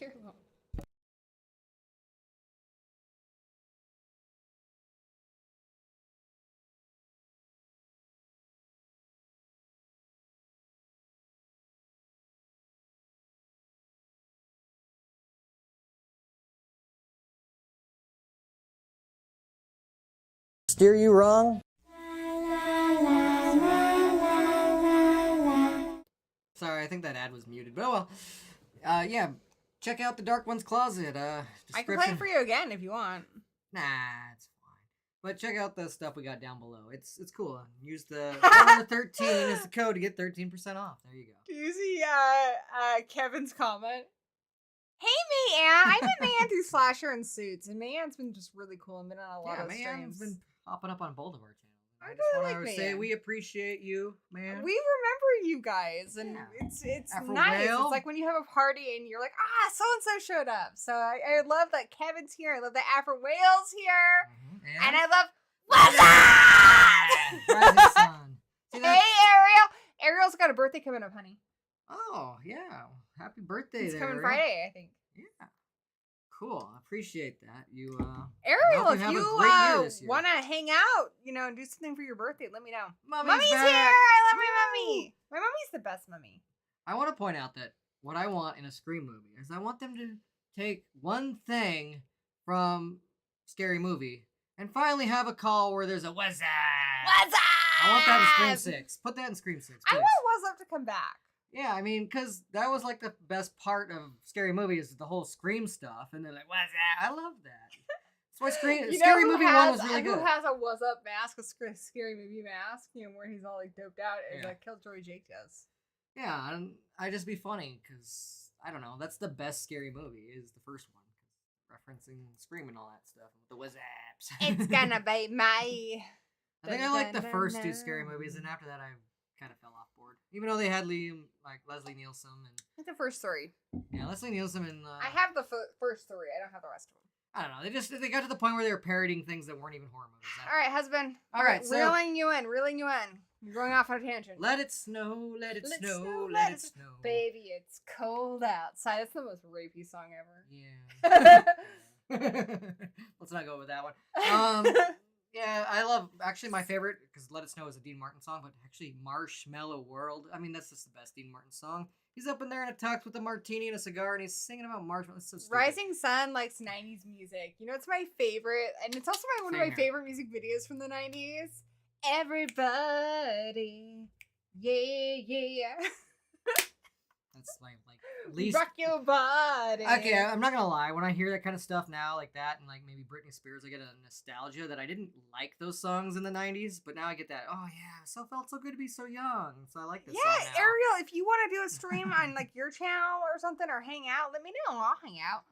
You're alone. Steer you wrong? Sorry, I think that ad was muted. But oh well. Yeah, check out the Dark One's Closet. I can play it for you again if you want. Nah, it's fine. But check out the stuff we got down below. It's cool. Use the Horror13 as the code to get 13% off. There you go. Do you see Kevin's comment? Hey, man, I'm a man through slasher and suits, and Man's been just really cool and been on a lot of Man's streams. been popping up on both of our channels. I just really want like to say Man. we appreciate you, man. We remember you guys, and it's nice. It's like when you have a party and you're like, so and so showed up. So I love that Kevin's here. I love that Afro Whale's here, and I love what's up, Rising Sun. See, hey Ariel. Ariel's got a birthday coming up, honey. Oh yeah, happy birthday! It's there, coming Ariel. Friday, I think. Yeah, cool. I appreciate that. You Ariel, if have a you great year this year. want to hang out, and do something for your birthday, let me know. Mommy's here! back. I love my mummy. My mummy's the best mummy. I want to point out that what I want in a Scream movie is I want them to take one thing from Scary Movie and finally have a call where there's a what's up? What's up? I want that in Scream 6. Put that in Scream 6, please. I want What's Up to come back. Yeah, I mean, because that was like the best part of Scary Movie is the whole Scream stuff, and they're like, what's that? I love that. That's why Scary Movie 1 was really good. Who has a What's Up mask, a Scary Movie mask, where he's all like doped out, is like Killjoy Jake does. Yeah, and I just be funny, because, I don't know, that's the best Scary Movie, is the first one. Referencing Scream and all that stuff with the what's-ups. It's gonna be my... I think I liked the first two Scary Movies, and after that I kind of fell off board. Even though they had Leslie Nielsen and... The first three. Yeah, Leslie Nielsen and... I have the first three. I don't have the rest of them. I don't know. They got to the point where they were parodying things that weren't even horror movies. All right, husband. All right, so... Reeling you in. You're going off on a tangent. Let it snow, let it snow, let it snow. Baby, it's cold outside. That's the most rapey song ever. Yeah. Let's not go with that one. Yeah, I love, actually my favorite, because Let It Snow is a Dean Martin song, but actually Marshmallow World, I mean, that's just the best Dean Martin song. He's up in there in a tux with a martini and a cigar, and he's singing about marshmallows. It's so stupid. Rising Sun likes 90s music. It's my favorite, and it's also one of my favorite music videos from the 90s. Everybody, yeah. That's like least... Rock your body. Okay, I'm not gonna lie. When I hear that kind of stuff now, like that, and like maybe Britney Spears, I get a nostalgia that I didn't like those songs in the 90s, but now I get that, oh yeah, so felt so good to be so young. So I like this song now. Ariel, if you want to do a stream on like your channel or something, or hang out, let me know. I'll hang out.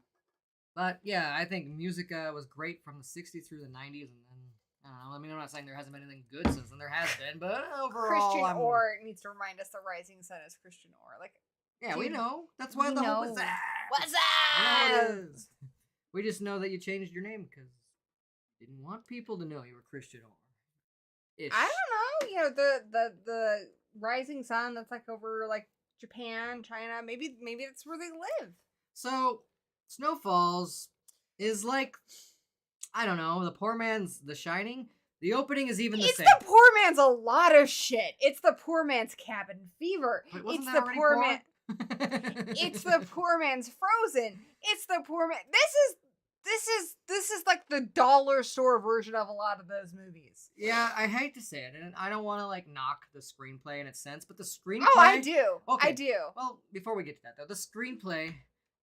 But yeah, I think music was great from the 60s through the 90s, and then I don't know. I mean, I'm not saying there hasn't been anything good since then. There has been, but overall, Christian Orr needs to remind us that Rising Sun is Christian Orr. Like, yeah, we know. That's why the whole what's up? What's up? I know it is. We just know that you changed your name because you didn't want people to know you were Christian Orr. I don't know. The Rising Sun that's like over like Japan, China. Maybe that's where they live. So Snow Falls is like, I don't know, the poor man's The Shining. The opening is even the same. It's the poor man's a lot of shit. It's the poor man's Cabin Fever. Wait, wasn't it's that the already poor poor? man. It's the poor man's Frozen. It's the poor man. This is like the dollar store version of a lot of those movies. Yeah, I hate to say it, and I don't want to like knock the screenplay in its sense, but the screenplay. Oh, I do. Okay. I do. Well, before we get to that though, the screenplay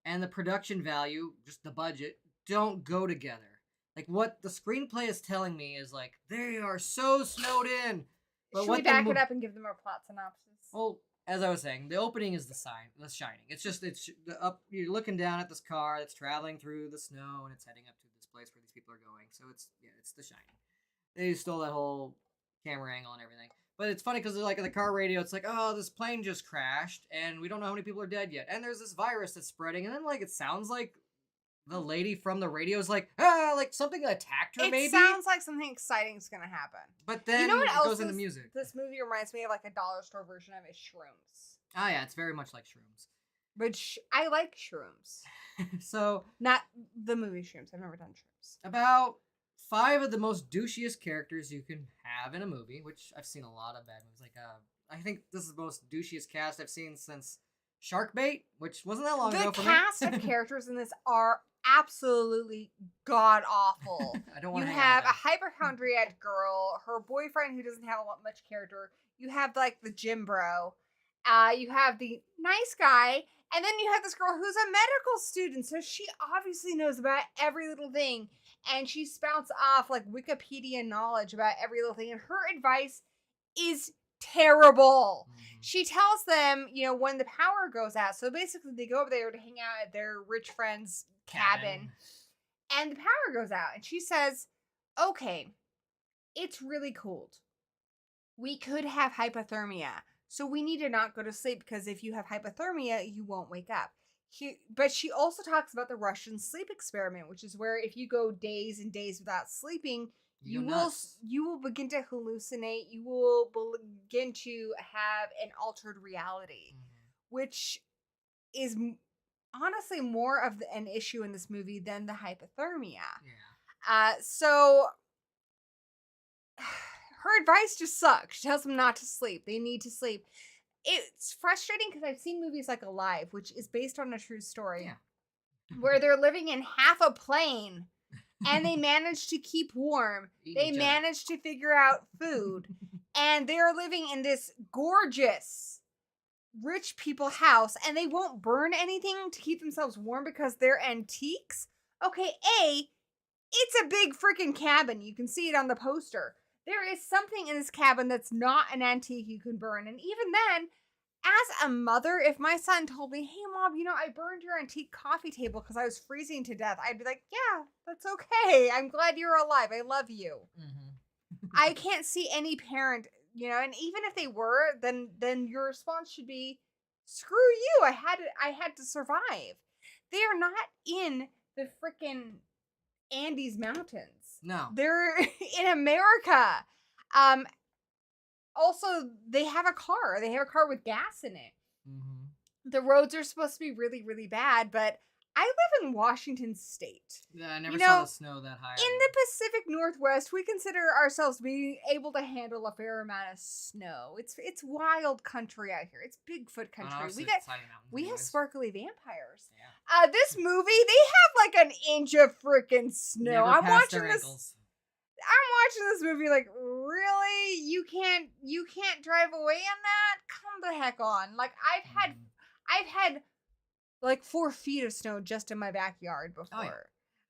and the production value, just the budget, don't go together. Like what the screenplay is telling me is like they are so snowed in. But Should we back it up and give them a plot synopsis? Well, as I was saying, the opening is The Shining. It's up. You're looking down at this car that's traveling through the snow, and it's heading up to this place where these people are going. So it's The Shining. They stole that whole camera angle and everything. But it's funny because like in the car radio, it's like, oh, this plane just crashed, and we don't know how many people are dead yet, and there's this virus that's spreading, and then like it sounds like the lady from the radio is like, like something attacked her. Maybe it sounds like something exciting is gonna happen. But then what it else goes into music. This movie reminds me of like a dollar store version of is Shrooms. Ah, yeah, it's very much like Shrooms. Which I like shrooms. So not the movie shrooms. I've never done shrooms. About 5 of the most douchiest characters you can have in a movie, which I've seen a lot of bad movies. Like, I think this is the most douchiest cast I've seen since Sharkbait, which wasn't that long ago for me. The cast of characters in this are absolutely god awful. I don't want to to have a hypochondriac girl, her boyfriend who doesn't have much character. You have like the gym bro. You have the nice guy, and then you have this girl who's a medical student, so she obviously knows about every little thing, and she spouts off like Wikipedia knowledge about every little thing, and her advice is terrible. She tells them, when the power goes out, so basically they go over there to hang out at their rich friend's cabin, and the power goes out, and she says, okay, it's really cold. We could have hypothermia. So we need to not go to sleep because if you have hypothermia, you won't wake up. But she also talks about the Russian sleep experiment, which is where if you go days and days without sleeping, you will begin to hallucinate. You will begin to have an altered reality, which is honestly more of an issue in this movie than the hypothermia. Yeah. So her advice just sucks. She tells them not to sleep. They need to sleep. It's frustrating because I've seen movies like Alive, which is based on a true story, where they're living in half a plane and they manage to keep warm. They manage to figure out food. And they're living in this gorgeous rich people house and they won't burn anything to keep themselves warm because they're antiques. Okay, it's a big freaking cabin. You can see it on the poster. There is something in this cabin that's not an antique you can burn. And even then, as a mother, if my son told me, hey, Mom, I burned your antique coffee table because I was freezing to death, I'd be like, yeah, that's okay. I'm glad you're alive. I love you. I can't see any parent, and even if they were, then your response should be, screw you. I had to survive. They are not in the freaking Andes Mountains. No. They're in America. Also, they have a car. They have a car with gas in it. The roads are supposed to be really, really bad, but I live in Washington State. Yeah, I never saw the snow that high. In the Pacific Northwest, we consider ourselves being able to handle a fair amount of snow. It's wild country out here. It's Bigfoot country. We have sparkly vampires. Yeah. This movie, they have like an inch of freaking snow. I'm watching this movie like, really? You can't drive away in that? Come the heck on. Like I've had like 4 feet of snow just in my backyard before.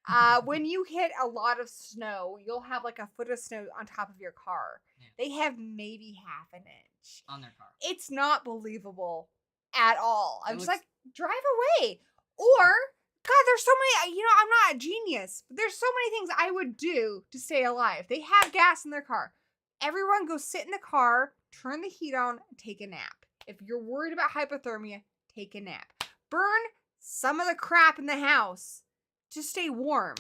Oh, yeah. When you hit a lot of snow, you'll have like a foot of snow on top of your car. Yeah. They have maybe half an inch on their car. It's not believable at all. I'm just like, drive away. Or, God, there's so many, I'm not a genius, but there's so many things I would do to stay alive. They have gas in their car. Everyone go sit in the car, turn the heat on, take a nap. If you're worried about hypothermia, take a nap. Burn some of the crap in the house to stay warm.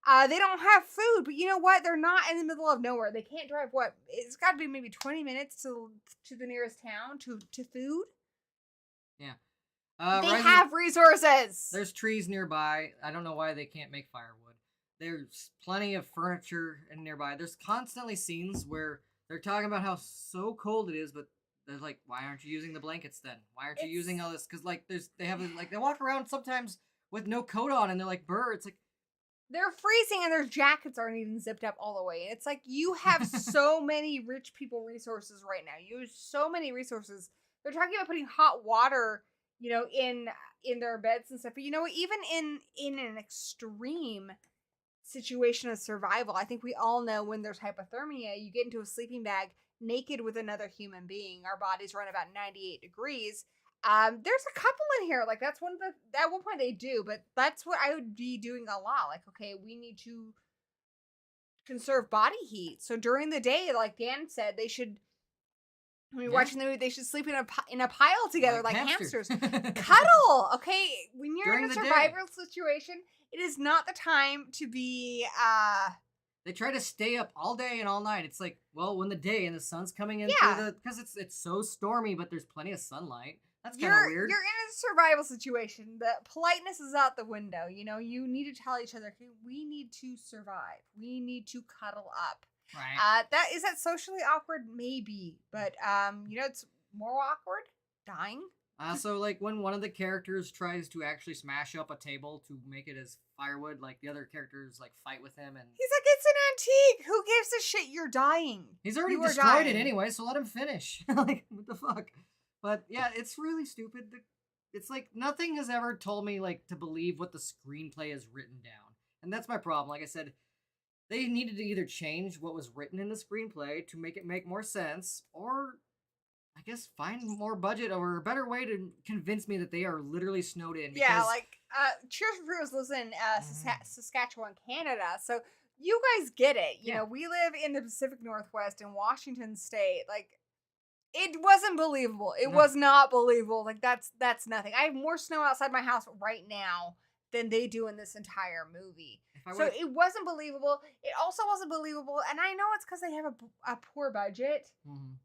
They don't have food, but you know what? They're not in the middle of nowhere. They can't drive it's got to be maybe 20 minutes to the nearest town to food. Yeah. They have resources. There's trees nearby. I don't know why they can't make firewood. There's plenty of furniture nearby. There's constantly scenes where they're talking about how so cold it is, but they're like, why aren't you using the blankets then? Why aren't you using all this? Because they walk around sometimes with no coat on and they're like birds. Like they're freezing and their jackets aren't even zipped up all the way. And it's like you have so many rich people resources right now. You have so many resources. They're talking about putting hot water, in their beds and stuff. But even in an extreme situation of survival, I think we all know when there's hypothermia, you get into a sleeping bag naked with another human being. Our bodies run about 98 degrees. There's a couple in here. Like that's at one point they do, but that's what I would be doing a lot. Like, okay, we need to conserve body heat. So during the day, like Dan said, they should, when you're watching the movie, they should sleep in a pile together like hamsters. Cuddle. Okay. When you're in a survival situation, it is not the time to be, they try to stay up all day and all night. It's like, well, when the day and the sun's coming in because it's so stormy, but there's plenty of sunlight. That's kind of weird. You're in a survival situation. The politeness is out the window. You know, you need to tell each other, "Okay, we need to survive. We need to cuddle up." Right. That socially awkward, maybe, but you know, it's more awkward dying. So like when one of the characters tries to actually smash up a table to make it as firewood, like the other characters like fight with him, and He's like, "It's an antique. Who gives a shit? You're dying. he's already You are destroyed it dying." anyway, so let him finish. Like what the fuck? But yeah, it's really stupid. It's like nothing has ever told me like to believe what the screenplay is written down, and that's my problem. Like I said, they needed to either change what was written in the screenplay to make it make more sense, or I guess find more budget or a better way to convince me that they are literally snowed in. Yeah, Because like Cheers for Frews lives in Saskatchewan, Canada, so you guys get it. You know, we live in the Pacific Northwest in Washington State. Like, it wasn't believable. It was not believable. Like, that's nothing. I have more snow outside my house right now than they do in this entire movie. So it wasn't believable. It also wasn't believable, and I know it's because they have a poor budget,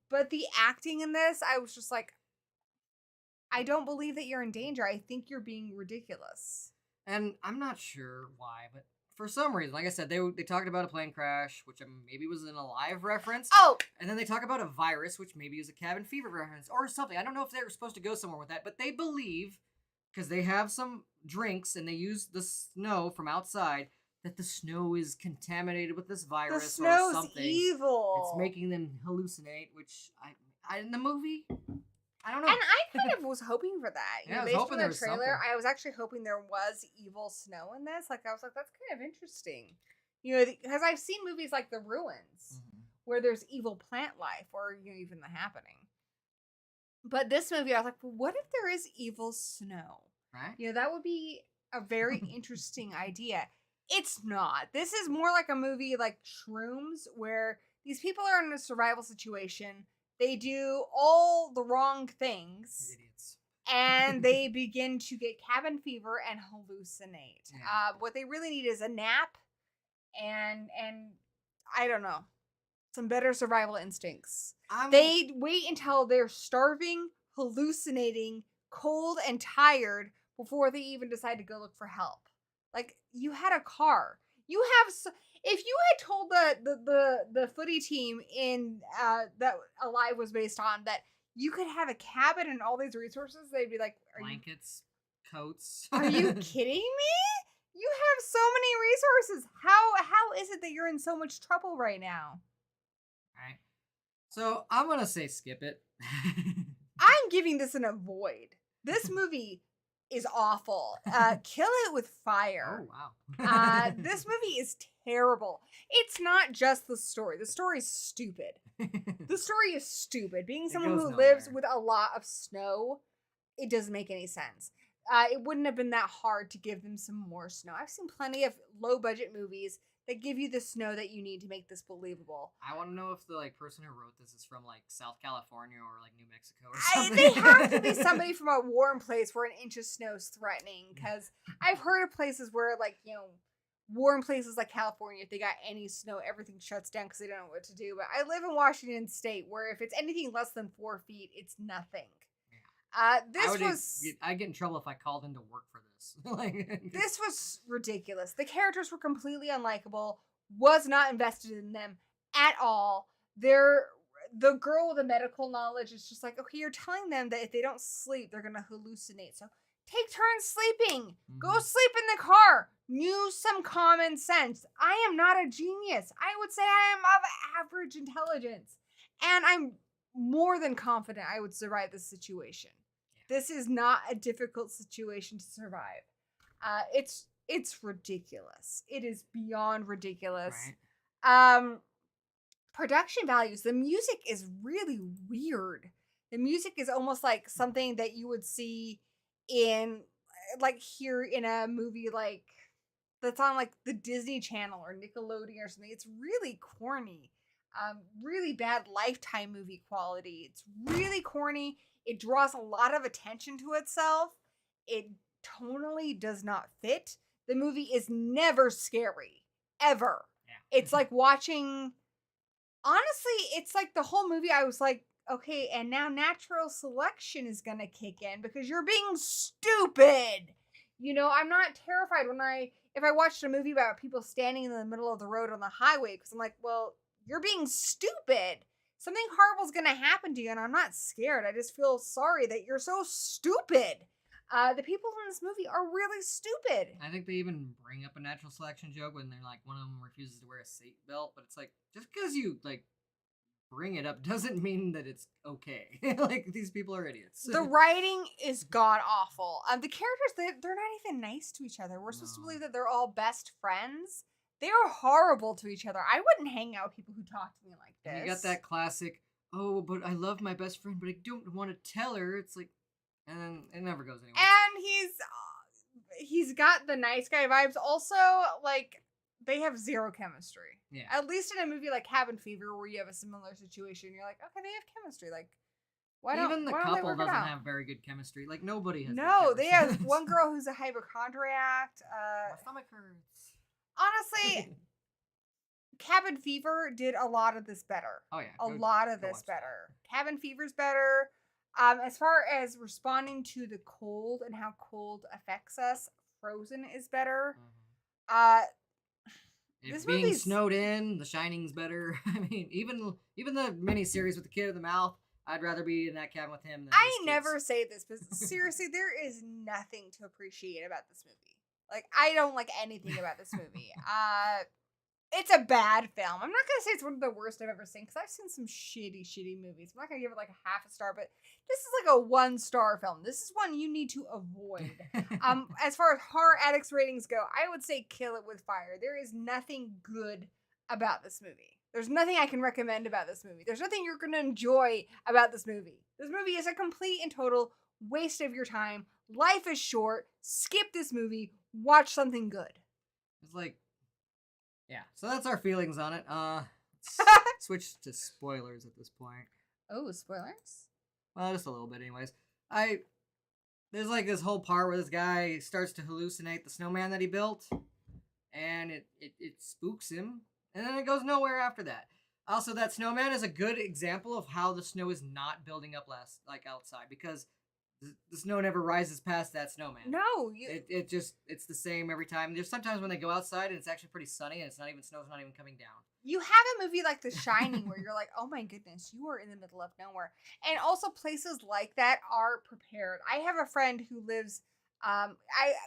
but the acting in this, I was just like, I don't believe that you're in danger. I think you're being ridiculous. And I'm not sure why, but for some reason, like I said, they talked about a plane crash, which maybe was an Alive reference. Oh! And then they talk about a virus, which maybe is a cabin fever reference or something. I don't know if they were supposed to go somewhere with that, but they believe, because they have some drinks and they use the snow from outside, that the snow is contaminated with this virus or something. Evil. It's making them hallucinate, which I in the movie, I don't know. And I kind of was hoping for that. Yeah, I was based hoping on there the was trailer, something. I was actually hoping there was evil snow in this. Like, I was like, that's kind of interesting. You know, because I've seen movies like The Ruins, where there's evil plant life, or you know, even The Happening. But this movie, I was like, well, what if there is evil snow? Right? You know, that would be a very interesting idea. It's not. This is more like a movie like Shrooms, where these people are in a survival situation. They do all the wrong things. Idiots. And they begin to get cabin fever and hallucinate. Yeah. What they really need is a nap and I don't know, some better survival instincts. They wait until they're starving, hallucinating, cold, and tired before they even decide to go look for help. Like, you had a car. You have. If you had told the footy team in that Alive was based on that you could have a cabin and all these resources, they'd be like, blankets, coats. Are you kidding me? You have so many resources. How is it that you're in so much trouble right now? All right. So I'm gonna say skip it. I'm giving this an avoid. This movie is awful. Kill it with fire. Oh wow. This movie is terrible. It's not just the story. The story is stupid. The story is stupid. Being someone who lives with a lot of snow, it doesn't make any sense. It wouldn't have been that hard to give them some more snow. I've seen plenty of low budget movies that give you the snow that you need to make this believable. I want to know if the person who wrote this is from South California or New Mexico or something. They have to be somebody from a warm place where an inch of snow is threatening. Because I've heard of places where warm places like California, if they got any snow, everything shuts down because they don't know what to do. But I live in Washington State, where if it's anything less than 4 feet, it's nothing. I'd get in trouble if I called in to work for this. This was ridiculous. The characters were completely unlikable. Was not invested in them at all. The girl with the medical knowledge is just like, okay, you're telling them that if they don't sleep, they're gonna hallucinate. So take turns sleeping. Go sleep in the car. Use some common sense. I am not a genius. I would say I am of average intelligence, and I'm more than confident I would survive this situation. This is not a difficult situation to survive. It's ridiculous. It is beyond ridiculous. Right. Production values. The music is really weird. The music is almost like something that you would see in here in a movie that's on the Disney Channel or Nickelodeon or something. It's really corny. Really bad Lifetime movie quality. It's really corny. It draws a lot of attention to itself. It tonally does not fit. The movie is never scary. Ever. Yeah. It's like watching... Honestly, it's like the whole movie I was like, okay, and now natural selection is gonna kick in because you're being stupid. I'm not terrified if I watched a movie about people standing in the middle of the road on the highway because I'm like, well, you're being stupid. Something horrible's gonna happen to you, and I'm not scared. I just feel sorry that you're so stupid. The people in this movie are really stupid. I think they even bring up a natural selection joke when they're like, one of them refuses to wear a seatbelt, but it's like, just because you, like, bring it up doesn't mean that it's okay. Like, these people are idiots. The writing is god awful. The characters, they're not even nice to each other. We're supposed to believe that they're all best friends. They are horrible to each other. I wouldn't hang out with people who talk to me like this. And you got that classic, oh, but I love my best friend, but I don't want to tell her. It's like, and then it never goes anywhere. And he's got the nice guy vibes. Also, like, they have zero chemistry. Yeah. At least in a movie like Cabin Fever, where you have a similar situation, you're like, okay, they have chemistry. Like, why don't even the why don't they couple work it doesn't out? have very good chemistry. Like, nobody has. No, good they chemistry. have one girl who's a hypochondriac. My stomach hurts. Honestly, Cabin Fever did a lot of this better. Oh yeah, A lot of this better. Cabin Fever's better. As far as responding to the cold and how cold affects us, Frozen is better. This being movie's snowed in, The Shining's better. I mean, even the miniseries with the kid in the mouth, I'd rather be in that cabin with him than I these kids. never say this, but seriously, there is nothing to appreciate about this movie. Like, I don't like anything about this movie. It's a bad film. I'm not gonna say it's one of the worst I've ever seen because I've seen some shitty movies. I'm not gonna give it like a half a star, but this is like a 1-star film. This is one you need to avoid. As far as Horror Addicts ratings go, I would say kill it with fire. There is nothing good about this movie. There's nothing I can recommend about this movie. There's nothing you're gonna enjoy about this movie. This movie is a complete and total waste of your time. Life is short. Skip this movie. Watch something good. It's like, yeah. So that's our feelings on it. Switch to spoilers at this point. Oh, spoilers? Well, just a little bit, anyways. There's like this whole part where this guy starts to hallucinate the snowman that he built, and it spooks him, and then it goes nowhere after that. Also, that snowman is a good example of how the snow is not building up outside, because the snow never rises past that snowman. No, it's the same every time. There's sometimes when they go outside and it's actually pretty sunny and snow's not even coming down. you have a movie like The Shining where you're like, oh my goodness, you are in the middle of nowhere. And also places like that are prepared. I have a friend who lives,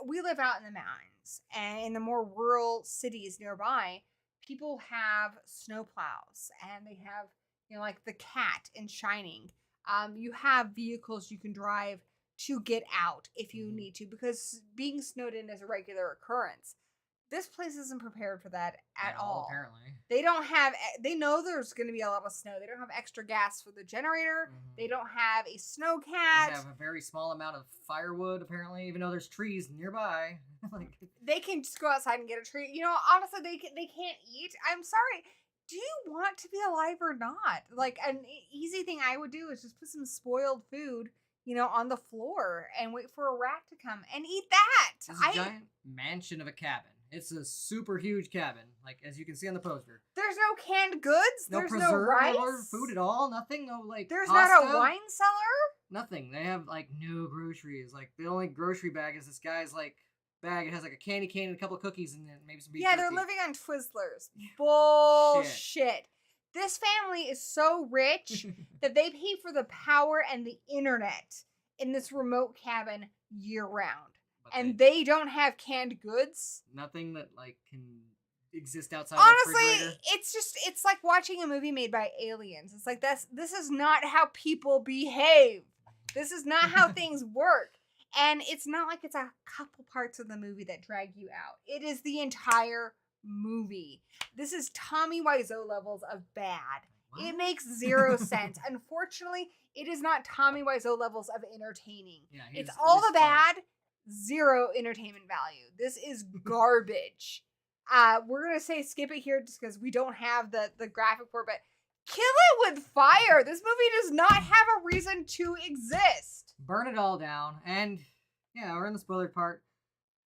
we live out in the mountains, and in the more rural cities nearby, people have snow plows, and they have, like the cat in Shining. You have vehicles you can drive to get out if you need to, because being snowed in is a regular occurrence. This place isn't prepared for that at all. Apparently. They know there's going to be a lot of snow. They don't have extra gas for the generator. Mm-hmm. They don't have a snowcat. They have a very small amount of firewood, apparently, even though there's trees nearby. They can just go outside and get a tree. Honestly, they can't eat. I'm sorry. Do you want to be alive or not? Like, an easy thing I would do is just put some spoiled food, on the floor and wait for a rat to come and eat that. It's a giant mansion of a cabin. It's a super huge cabin, like as you can see on the poster. There's no canned goods. No There's preserve no rice. or food at all. Nothing. No There's pasta. not a wine cellar. Nothing. They have no groceries. Like the only grocery bag is this guy's bag. It has a candy cane and a couple of cookies and then maybe some beef jerky. They're living on Twizzlers. Bullshit. This family is so rich that they pay for the power and the internet in this remote cabin year round. And they don't have canned goods. Nothing that can exist outside Honestly, the refrigerator. it's like watching a movie made by aliens. It's like this is not how people behave. This is not how things work. And it's not like it's a couple parts of the movie that drag you out. It is the entire movie. This is Tommy Wiseau levels of bad. What? It makes zero sense. Unfortunately, it is not Tommy Wiseau levels of entertaining. Yeah, it's all the bad, zero entertainment value. This is garbage. We're going to say skip it here just because we don't have the graphic for it, but kill it with fire. This movie does not have a reason to exist. Burn it all down. And yeah, we're in the spoiler part.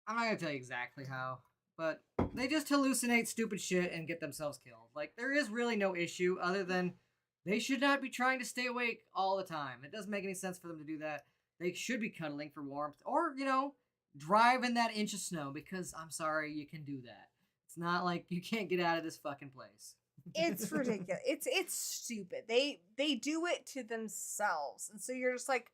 I'm not going to tell you exactly how, but they just hallucinate stupid shit and get themselves killed. There is really no issue other than They should not be trying to stay awake all the time. It doesn't make any sense for them to do that. They should be cuddling for warmth or, drive in that inch of snow because I'm sorry, you can do that. It's not like you can't get out of this fucking place. It's ridiculous. It's stupid. They do it to themselves. And so you're just like,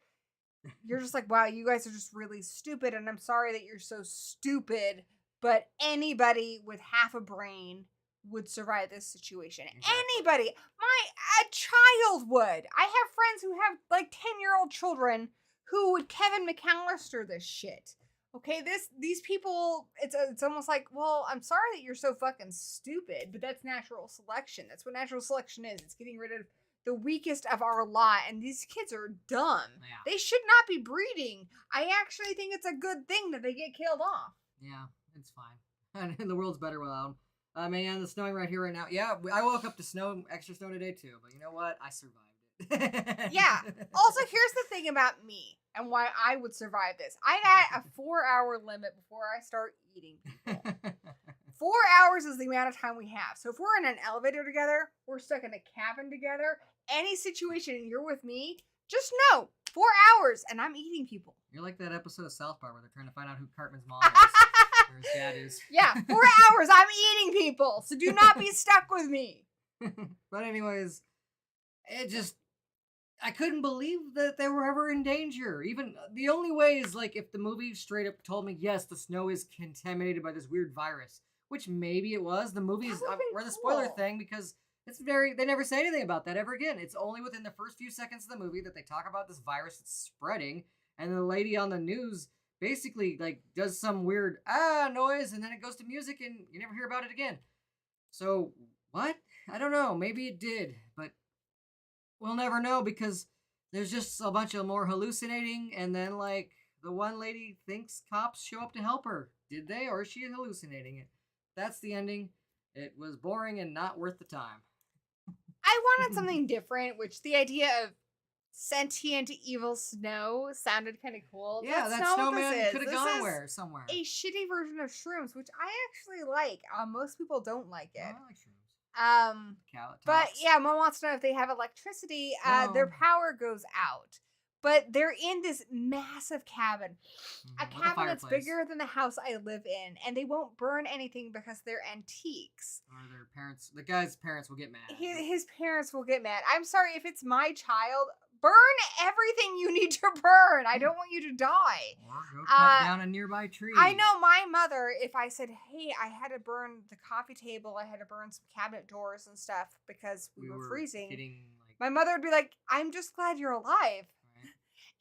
wow, you guys are just really stupid. And I'm sorry that you're so stupid, but anybody with half a brain would survive this situation. Exactly. Anybody. A child would. I have friends who have like 10-year-old children who would Kevin McAllister this shit. Okay, these people, it's almost like, well, I'm sorry that you're so fucking stupid, but that's natural selection. That's what natural selection is. It's getting rid of the weakest of our lot, and these kids are dumb. Yeah. They should not be breeding. I actually think it's a good thing that they get killed off. Yeah, it's fine. And the world's better without them. Man, the snowing right here right now. Yeah, I woke up to extra snow today too, but you know what? I survived it. Yeah. Also, here's the thing about me and why I would survive this. I got a 4-hour limit before I start eating people. 4 hours is the amount of time we have. So if we're in an elevator together, we're stuck in a cabin together, any situation and you're with me, just know 4 hours and I'm eating people. You're like that episode of South Park where they're trying to find out who Cartman's mom is. Or his dad is. Yeah, 4 hours, I'm eating people. So do not be stuck with me. But anyways, I couldn't believe that they were ever in danger. Even the only way is like if the movie straight up told me, yes, the snow is contaminated by this weird virus, which maybe it was. The movies were the spoiler thing because they never say anything about that ever again. It's only within the first few seconds of the movie that they talk about this virus that's spreading, and the lady on the news basically like does some weird noise, and then it goes to music, and you never hear about it again. So what? I don't know. Maybe it did, but we'll never know because there's just a bunch of more hallucinating, and then like the one lady thinks cops show up to help her. Did they, or is she hallucinating it? That's the ending. It was boring and not worth the time. I wanted something different, which the idea of sentient evil snow sounded kind of cool. Yeah, that snowman could have gone somewhere. A shitty version of shrooms, which I actually like. Most people don't like it. I like shrooms. But yeah, Mom wants to know if they have electricity. Their power goes out. But they're in this massive cabin. A cabin that's bigger than the house I live in. And they won't burn anything because they're antiques. Or their parents, the guy's parents will get mad. His parents will get mad. I'm sorry, if it's my child, burn everything you need to burn. I don't want you to die. Or go cut down a nearby tree. I know my mother, if I said, hey, I had to burn the coffee table, I had to burn some cabinet doors and stuff because we were freezing. My mother would be like, I'm just glad you're alive. Right.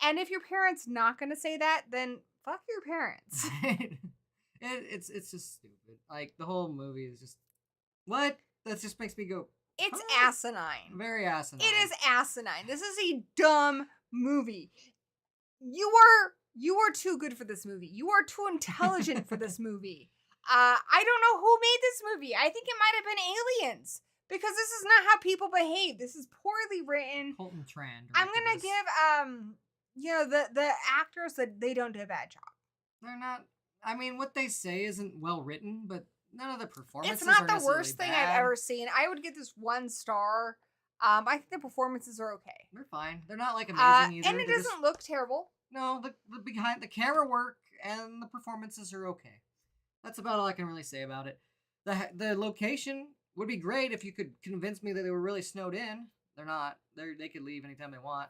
And if your parents not going to say that, then fuck your parents. It's just stupid. Like, the whole movie is just, what? That just makes me go, it's asinine. Very asinine. It is asinine. This is a dumb movie. You are too good for this movie. You are too intelligent for this movie. I don't know who made this movie. I think it might have been aliens. Because this is not how people behave. This is poorly written. Colton Tran. I'm gonna give the actors that they don't do a bad job. They're not. I mean, what they say isn't well written, but none of the performances. It's not are the worst thing bad. I've ever seen. I would give this 1 star. I think the performances are okay. They're fine. They're not like amazing either. And it doesn't look terrible. No, the behind the camera work and the performances are okay. That's about all I can really say about it. The location would be great if you could convince me that they were really snowed in. They're not. They could leave anytime they want.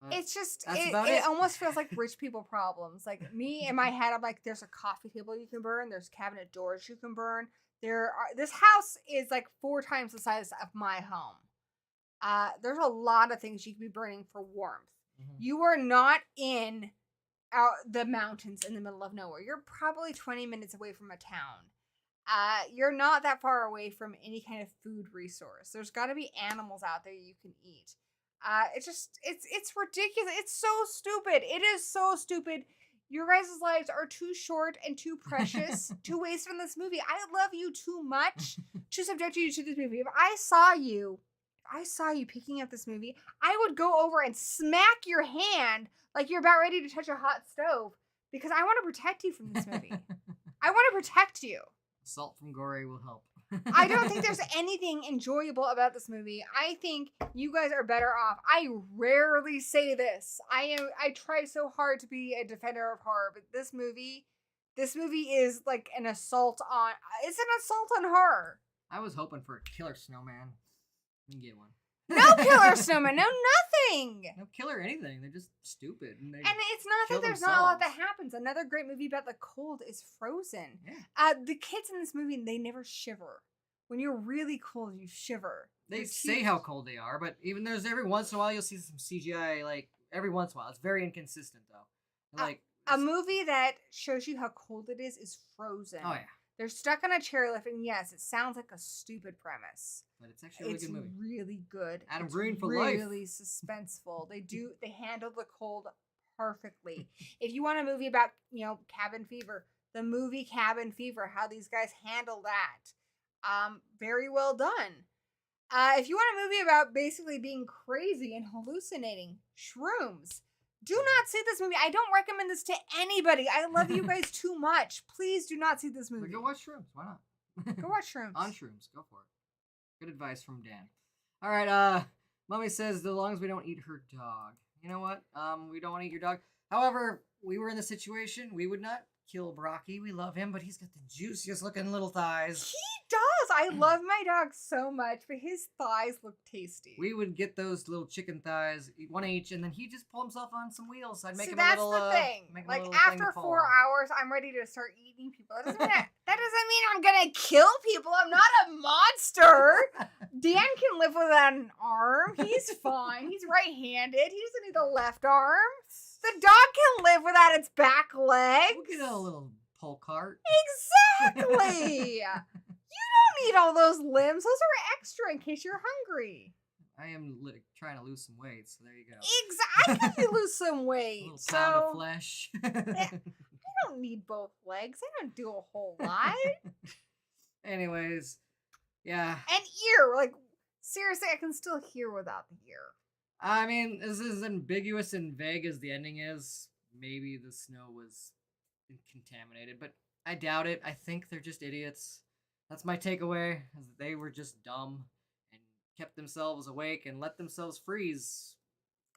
But it's just it almost feels like rich people problems. Like me in my head, I'm like, there's a coffee table you can burn. There's cabinet doors you can burn. This house is like 4 times the size of my home. There's a lot of things you can be burning for warmth. Mm-hmm. You are not in the mountains in the middle of nowhere. You're probably 20 minutes away from a town. You're not that far away from any kind of food resource. There's got to be animals out there you can eat. It's ridiculous. It's so stupid. It is so stupid. Your guys' lives are too short and too precious to waste on this movie. I love you too much to subject you to this movie. If I saw you picking up this movie, I would go over and smack your hand like you're about ready to touch a hot stove because I want to protect you from this movie. I want to protect you. Salt from Gory will help. I don't think there's anything enjoyable about this movie. I think you guys are better off. I rarely say this. I try so hard to be a defender of horror, but this movie is like an assault on. It's an assault on horror. I was hoping for a killer snowman. You can get one. No killer snowman. No nothing. No killer anything. They're just stupid. And it's not that there's not a lot that happens. Another great movie about the cold is Frozen. Yeah. The kids in this movie, they never shiver. When you're really cold, you shiver. They say how cold they are, but even there's every once in a while you'll see some CGI, like every once in a while. It's very inconsistent though. Like a movie that shows you how cold it is Frozen. Oh yeah. They're stuck on a chairlift, and yes, it sounds like a stupid premise. But it's actually a really good movie. It's really good. Adam Green for life. Really suspenseful. They handle the cold perfectly. If you want a movie about, cabin fever, the movie Cabin Fever, how these guys handle that, very well done. If you want a movie about basically being crazy and hallucinating, Shrooms. Do not see this movie. I don't recommend this to anybody. I love you guys too much. Please do not see this movie. Go watch Shrooms. Why not? Go watch Shrooms. On Shrooms. Go for it. Good advice from Dan. All right. Mommy says as long as we don't eat her dog. You know what? We don't want to eat your dog. However, we were in the situation. We would not kill Brocky. We love him, but he's got the juiciest looking little thighs. He does. I love my dog so much, but his thighs look tasty. We would get those little chicken thighs, one each, and then he'd just pull himself on some wheels. I'd make him a little. That's the thing. Like after 4 hours, I'm ready to start eating people. That doesn't mean I'm gonna kill people. I'm not a monster. Dan can live without an arm. He's fine. He's right-handed. He doesn't need the left arm. The dog can live without its back legs. We'll get a little pull cart. Exactly. You don't need all those limbs. Those are extra in case you're hungry. I am trying to lose some weight, so there you go. Exactly. I can lose some weight. A little pound of flesh. I don't need both legs. I don't do a whole lot. Anyways, yeah. An ear. Like, seriously, I can still hear without the ear. I mean, this is as ambiguous and vague as the ending is. Maybe the snow was contaminated, but I doubt it. I think they're just idiots. That's my takeaway, is that they were just dumb and kept themselves awake and let themselves freeze.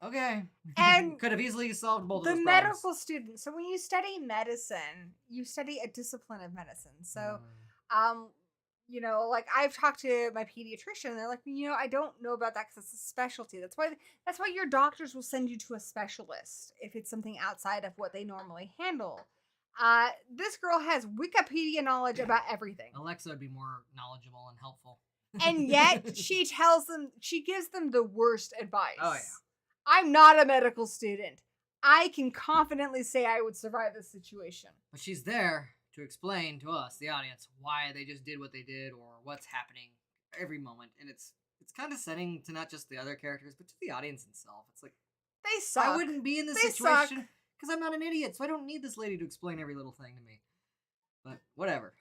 Okay. And could have easily solved both of the those medical problems. student. So when you study medicine, you study a discipline of medicine. So, like I've talked to my pediatrician, and they're like, I don't know about that because it's a specialty. That's why your doctors will send you to a specialist if it's something outside of what they normally handle. This girl has Wikipedia knowledge about everything. Alexa would be more knowledgeable and helpful. And yet she gives them the worst advice. Oh, yeah. I'm not a medical student. I can confidently say I would survive this situation. But she's there to explain to us, the audience, why they just did what they did or what's happening every moment. And it's condescending to not just the other characters, but to the audience itself. It's like, they suck. I wouldn't be in this situation because I'm not an idiot, so I don't need this lady to explain every little thing to me. But whatever.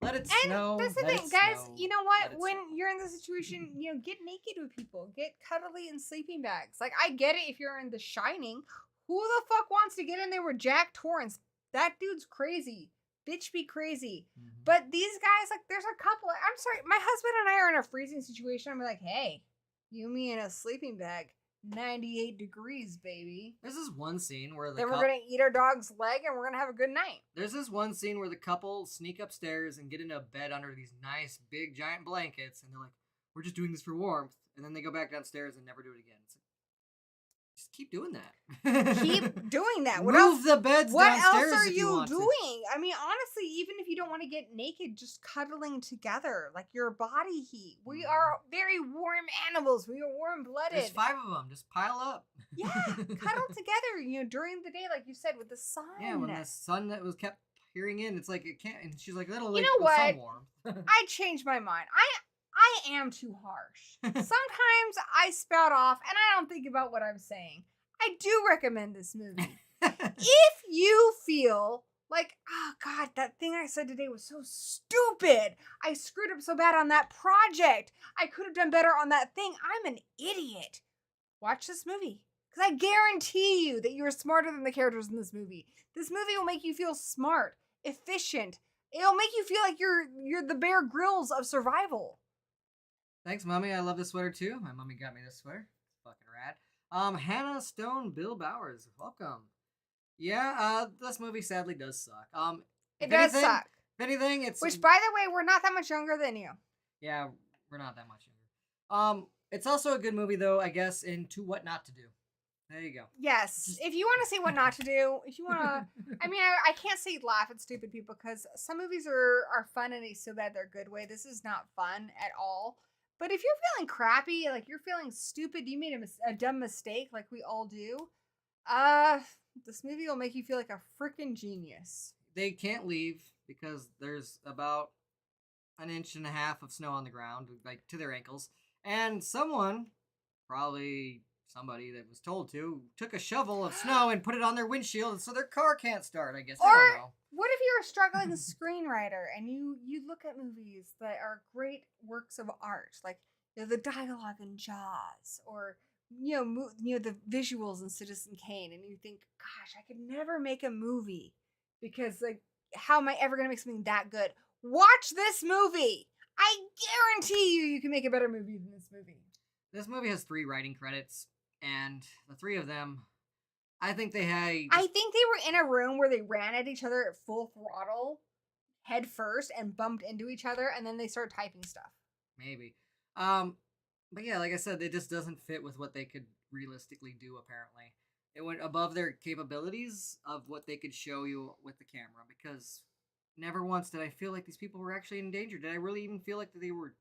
Let it snow. That's the thing, guys. You know what? When you're in this situation, get naked with people. Get cuddly in sleeping bags. Like, I get it if you're in The Shining. Who the fuck wants to get in there with Jack Torrance? That dude's crazy. Bitch be crazy. Mm-hmm. But these guys, like, there's a couple. I'm sorry, my husband and I are in a freezing situation. I'm like, hey, you me in a sleeping bag. 98 degrees, baby. There's this one scene where we're gonna eat our dog's leg and we're gonna have a good night. There's this one scene where the couple sneak upstairs and get into a bed under these nice big giant blankets, and they're like, "We're just doing this for warmth," and then they go back downstairs and never do it again. It's like, just keep doing that. Keep doing that. Move the beds downstairs. What else are you doing? I mean, honestly, even if you don't want to get naked, just cuddling together, like your body heat. We are very warm animals. We are warm-blooded. There's 5 of them. Just pile up. Yeah, cuddle together. During the day, like you said, with the sun. Yeah, when the sun that was kept peering in, it's like it can't. And she's like, "That'll you know what? I changed my mind. I am too harsh. Sometimes I spout off and I don't think about what I'm saying. I do recommend this movie. If you feel like, oh God, that thing I said today was so stupid. I screwed up so bad on that project. I could have done better on that thing. I'm an idiot. Watch this movie. Because I guarantee you that you're smarter than the characters in this movie. This movie will make you feel smart, efficient, It'll make you feel like you're the Bear Grylls of survival. Thanks, Mommy. I love this sweater too. My mommy got me this sweater. It's fucking rad. Hannah Stone, Bill Bowers, welcome. Yeah, this movie sadly does suck. It does suck. If anything, it's Which, by the way, we're not that much younger than you. Yeah, we're not that much younger. It's also a good movie though, I guess, into what not to do. There you go. Yes. If you want to see what not to do, if you want to, I mean, I can't say laugh at stupid people because some movies are fun in a so bad they're good way. This is not fun at all. But if you're feeling crappy, like you're feeling stupid, you made a dumb mistake, like we all do. This movie will make you feel like a freaking genius. They can't leave because there's about 1.5 inches of snow on the ground, like to their ankles, and someone, probably somebody that was told to, took a shovel of snow and put it on their windshield so their car can't start, I guess. I don't know. What if you're a struggling screenwriter and you look at movies that are great works of art, like the dialogue in Jaws, or the visuals in Citizen Kane, and you think, gosh, I could never make a movie because like, how am I ever gonna make something that good? Watch this movie. I guarantee you can make a better movie than this movie. This movie has 3 writing credits, and the 3 of them, I think they were in a room where they ran at each other at full throttle, head first, and bumped into each other, and then they started typing stuff. Maybe. But yeah, like I said, it just doesn't fit with what they could realistically do, apparently. It went above their capabilities of what they could show you with the camera, because never once did I feel like these people were actually in danger. Did I really even feel like that they were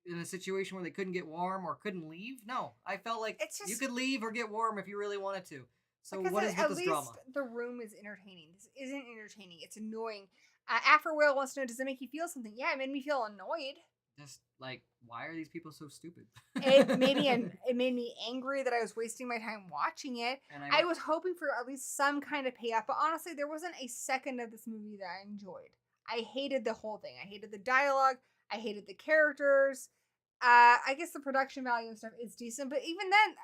in a situation where they couldn't get warm or couldn't leave? No. I felt like you could leave or get warm if you really wanted to. So what is with this drama? The room is entertaining. This isn't entertaining. It's annoying. After Will wants to know, does it make you feel something? Yeah, it made me feel annoyed. Just like, why are these people so stupid? It made me angry that I was wasting my time watching it. And I was hoping for at least some kind of payoff, but honestly, there wasn't a second of this movie that I enjoyed. I hated the whole thing. I hated the dialogue. I hated the characters. I guess the production value and stuff is decent, but even then,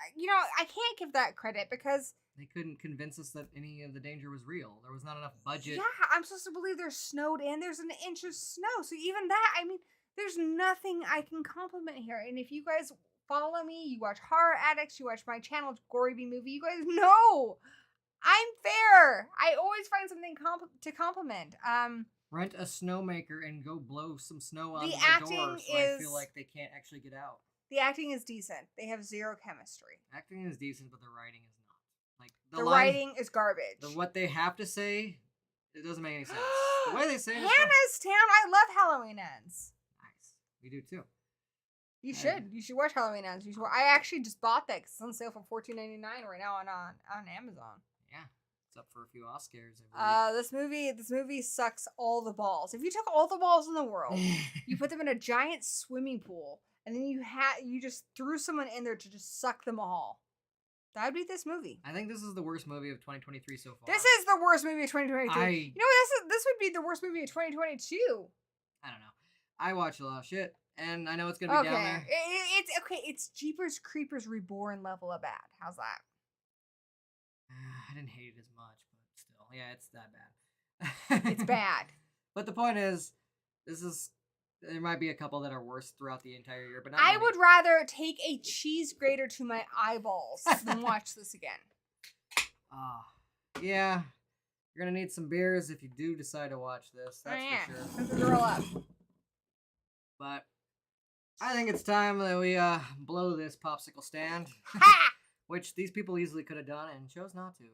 I can't give that credit because they couldn't convince us that any of the danger was real. There was not enough budget. Yeah, I'm supposed to believe there's snowed in. There's 1 inch of snow. So even that, I mean, there's nothing I can compliment here. And if you guys follow me, you watch Horror Addicts, you watch my channel, Gory B Movie, you guys know I'm fair. I always find something to compliment. Rent a snowmaker and go blow some snow on the door so I feel like they can't actually get out. The acting is decent. They have zero chemistry. Acting is decent, but the writing is not. Like the writing is garbage. What they have to say, it doesn't make any sense. The way they say it. Hannah's Town. I love Halloween Ends. Nice. We do too. You should. You should watch Halloween Ends. I actually just bought that because it's on sale for $14.99 right now on Amazon. Yeah. It's up for a few Oscars. This movie sucks all the balls. If you took all the balls in the world, you put them in a giant swimming pool, and then you just threw someone in there to just suck them all. That would be this movie. I think this is the worst movie of 2023 so far. This is the worst movie of 2023. This would be the worst movie of 2022. I don't know. I watch a lot of shit, and I know it's gonna be down there. It's okay. It's Jeepers Creepers Reborn level of bad. How's that? I didn't hate it as much, but still, yeah, it's that bad. It's bad. But the point is, there might be a couple that are worse throughout the entire year, but not I many. would rather take a cheese grater to my eyeballs than watch this again. Yeah, you're gonna need some beers if you do decide to watch this. That's for sure. Put the girl up. But I think it's time that we blow this popsicle stand. Ha! Which these people easily could have done and chose not to.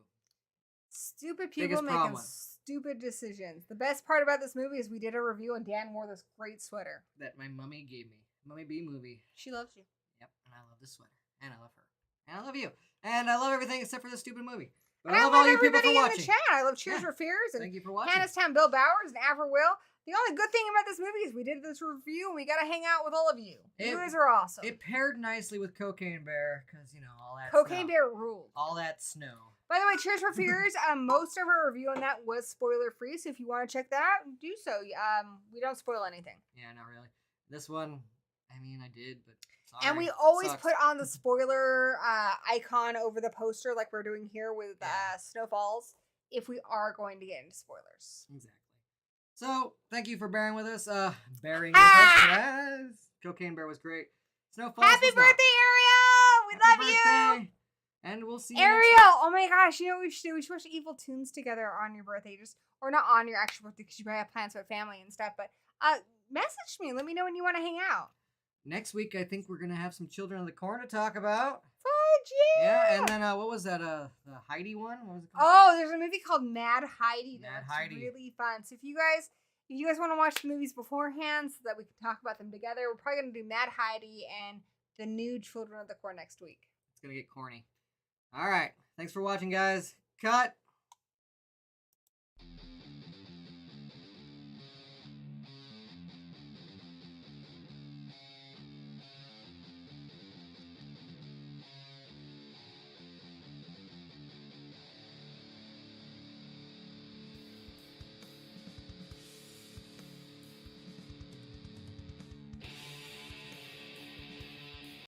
Stupid people making stupid decisions. The best part about this movie is we did a review and Dan wore this great sweater. That my mummy gave me. Mummy B Movie. She loves you. Yep, and I love this sweater. And I love her. And I love you. And I love everything except for this stupid movie. But I love all you people for in watching. The chat. I love Cheers for Fears and thank you for watching. Hannah's Town, Bill Bowers, and Will. The only good thing about this movie is we did this review and we got to hang out with all of you. You guys are awesome. It paired nicely with Cocaine Bear because, all that Cocaine Bear ruled. All that snow. By the way, Cheers for Fears, most of our review on that was spoiler free, so if you want to check that out, do so. We don't spoil anything. Yeah, not really. This one, I did, but sorry. And we always put on the spoiler icon over the poster like we're doing here with Snowfalls if we are going to get into spoilers. Exactly. So, thank you for bearing with us. Bearing with us. Yes. Cocaine Bear was great. Snow Falls Happy was birthday, not. Ariel! We Happy love you! birthday. And we'll see you Ariel! next time. Oh my gosh, you know what we should do? We should watch Evil Tunes together on your birthday. Or not on your actual birthday because you probably have plans with family and stuff, but message me. Let me know when you want to hang out. Next week, I think we're going to have some Children of the Corn to talk about. Fudge, yeah! Yeah, and then what was that? The Heidi one? What was it called? Oh, there's a movie called Mad Heidi. Mad That's Heidi. really fun. So if you guys want to watch the movies beforehand so that we can talk about them together, we're probably going to do Mad Heidi and the new Children of the Corn next week. It's going to get corny. All right. Thanks for watching, guys. Cut.